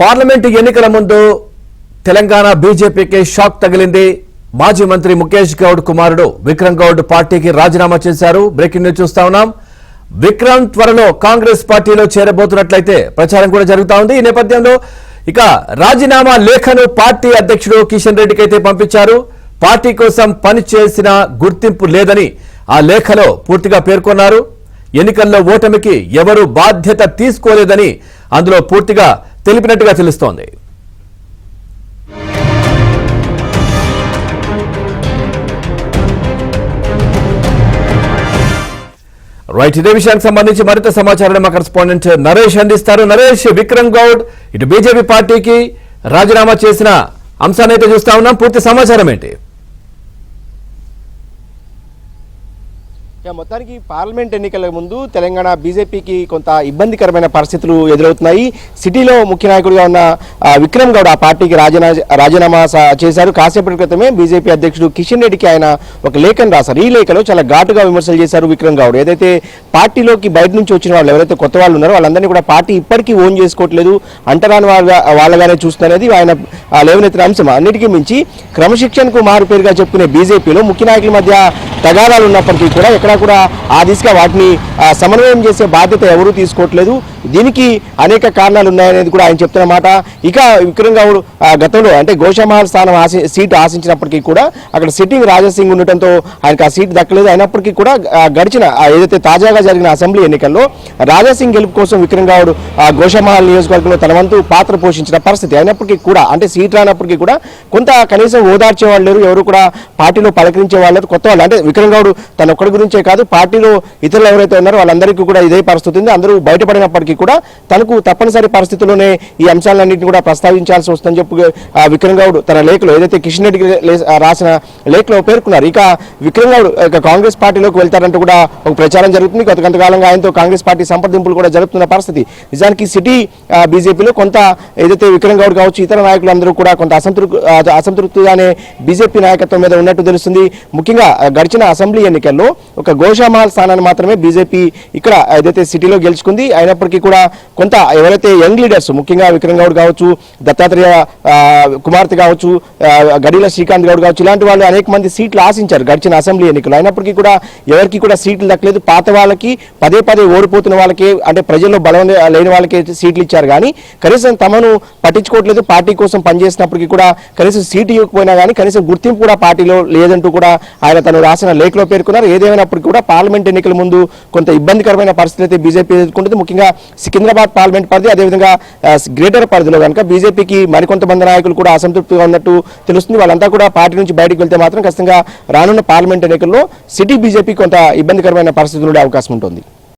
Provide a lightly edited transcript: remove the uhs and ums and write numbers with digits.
Parliament ఎన్నికల ముందు తెలంగాణ బీజేపీకి షాక్ తగిలింది. మాజీ మంత్రి ముఖేష్ గౌడ్ కుమారుడు విక్రమ్ గౌడ్ పార్టీకి రాజీనామా చేశారు. బ్రేకింగ్ న్యూస్ చూస్తా ఉన్నాం. విక్రమ్ త్వరలో కాంగ్రెస్ పార్టీలో చేరబోతున్నట్లయితే ప్రచారం కూడా జరుగుతా ఉంది. ఈ నేపథ్యంలో ఇక రాజీనామా లేఖను పార్టీ అధ్యక్షుడు కిషన్ రెడ్డికి అయితే పంపించారు. పార్టీ కోసం పనిచేసిన గుర్తింపు లేదని ఆ లేఖలో పూర్తిగా పేర్కొన్నారు. ఎన్నికల్లో ఓటమికి ఎవరు బాధ్యత తీసుకోలేదని అందులో పూర్తిగా తెలిపినట్టుగా తెలుస్తోంది. రైట్, ఇదే విషయానికి సంబంధించి మరింత సమాచారాన్ని మా కరెస్పాండెంట్ నరేష్ అందిస్తారు. నరేష్, విక్రమ్ గౌడ్ ఇటు బీజేపీ పార్టీకి రాజీనామా చేసిన అంశాన్ని అయితే చూస్తా ఉన్నాం. పూర్తి సమాచారం ఏంటి? మొత్తానికి పార్లమెంట్ ఎన్నికల ముందు తెలంగాణ బీజేపీకి కొంత ఇబ్బందికరమైన పరిస్థితులు ఎదురవుతున్నాయి. సిటీలో ముఖ్య నాయకుడిగా ఉన్న విక్రమ్ గౌడ్ ఆ పార్టీకి రాజీనామా చేశారు. కాసేపటి క్రితమే బీజేపీ అధ్యక్షుడు కిషన్ రెడ్డికి ఆయన ఒక లేఖను రాశారు. ఈ లేఖలో చాలా ఘాటుగా విమర్శలు చేశారు విక్రమ్ గౌడ్. ఏదైతే పార్టీలోకి బయట నుంచి వచ్చిన వాళ్ళు ఎవరైతే కొత్త వాళ్ళు ఉన్నారో వాళ్ళందరినీ కూడా పార్టీ ఇప్పటికీ ఓన్ చేసుకోవట్లేదు, అంటరాని వాళ్ళగానే చూస్తున్నది ఆయన లేవనెత్తిన అంశం. అన్నిటికీ మించి క్రమశిక్షణకు మారుపేరుగా చెప్పుకునే బీజేపీలో ముఖ్య నాయకుల మధ్య తగాదాలు ఉన్నప్పటికీ కూడా ఎక్కడా కూడా ఆ దిశగా వాటిని సమన్వయం చేసే బాధ్యత ఎవరూ తీసుకోవట్లేదు. దీనికి అనేక కారణాలు ఉన్నాయనేది కూడా ఆయన చెప్తున్నమాట. ఇక విక్రమ్ గౌడ్ గతంలో అంటే గోషామహల్ స్థానం సీటు ఆశించినప్పటికీ కూడా అక్కడ సిట్టింగ్ రాజాసింగ్ ఉండటంతో ఆయనకు ఆ సీటు దక్కలేదు. అయినప్పటికీ కూడా గడిచిన ఏదైతే తాజాగా జరిగిన అసెంబ్లీ ఎన్నికల్లో రాజాసింగ్ గెలుపు కోసం విక్రమ్ గౌడ్ గోషామహల్ నియోజకవర్గంలో తన వంతు పాత్ర పోషించిన పరిస్థితి. అయినప్పటికీ కూడా అంటే సీట్ రానప్పటికీ కూడా కొంత కనీసం ఓదార్చే వాళ్ళు లేరు, ఎవరు కూడా పార్టీలో పలకరించే వాళ్ళు కొత్త వాళ్ళు. అంటే విక్రమ్ గౌడ్ తన ఒక్కడి గురించే కాదు, పార్టీలో ఇతరులు ఎవరైతే ఉన్నారో వాళ్ళందరికీ కూడా ఇదే పరిస్థితి ఉంది. అందరూ బయటపడినప్పటికీ కూడా తనకు తప్పనిసరి పరిస్థితుల్లోనే ఈ అంశాలన్నింటినీ కూడా ప్రస్తావించాల్సి వస్తుందని చెప్పి విక్రమ్ గౌడ్ తన లేఖలో ఏదైతే కిషన్ రెడ్డికి రాసిన లేఖలో పేర్కొన్నారు. ఇక విక్రమ్ గౌడ్ ఇక కాంగ్రెస్ పార్టీలోకి వెళ్తారంటూ కూడా ఒక ప్రచారం జరుగుతుంది. కొంతకాలంగా ఆయనతో కాంగ్రెస్ పార్టీ సంప్రదింపులు కూడా జరుగుతున్న పరిస్థితి. నిజానికి సిటీ బీజేపీలో కొంత ఏదైతే విక్రమ్ గౌడ్ కావచ్చు ఇతర నాయకులందరూ కూడా కొంత అసంతృప్తిగానే బీజేపీ నాయకత్వం మీద ఉన్నట్టు తెలుస్తుంది. ముఖ్యంగా గడిచిన అసెంబ్లీ ఎన్నికల్లో ఒక గోషామహల్ స్థానాన్ని మాత్రమే బీజేపీ ఇక్కడ ఏదైతే సిటీలో గెలుచుకుంది. అయినప్పటికీ కూడా కొంత ఎవరైతే యంగ్ లీడర్స్ ముఖ్యంగా విక్రమ్ గౌడ్ కావచ్చు, దత్తాత్రేయ కుమార్తె కావచ్చు, గడిల శ్రీకాంత్ గౌడ్ కావచ్చు, ఇలాంటి వాళ్ళు అనేక మంది సీట్లు ఆశించారు గడిచిన అసెంబ్లీ ఎన్నికలు. అయినప్పటికీ కూడా ఎవరికి కూడా సీట్లు దక్కలేదు. పాత వాళ్ళకి పదే ఓడిపోతున్న వాళ్ళకి అంటే ప్రజల్లో బలం లేని వాళ్ళకి సీట్లు ఇచ్చారు కానీ కనీసం తమను పట్టించుకోవట్లేదు. పార్టీ కోసం పనిచేసినప్పటికీ కూడా కనీసం సీటు ఇవ్వకపోయినా కానీ కనీసం గుర్తింపు కూడా పార్టీలో లేదంటూ కూడా ఆయన తను రాసిన లేఖలో పేర్కొన్నారు. ఏదేమైనప్పటికీ కూడా పార్లమెంట్ ఎన్నికల ముందు కొంత ఇబ్బందికరమైన పరిస్థితి అయితే బీజేపీ ఎదుర్కొంటుంది. ముఖ్యంగా సికింద్రాబాద్ పార్లమెంట్ పరిధి, అదేవిధంగా గ్రేటర్ పరిధిలో కనుక బీజేపీకి మరికొంతమంది నాయకులు కూడా అసంతృప్తిగా ఉన్నట్టు తెలుస్తుంది. వాళ్ళంతా కూడా పార్టీ నుంచి బయటకు వెళ్తే మాత్రం ఖచ్చితంగా రానున్న పార్లమెంట్ ఎన్నికల్లో సిటీ బీజేపీ కొంత ఇబ్బందికరమైన పరిస్థితులు ఉండే అవకాశం ఉంటుంది.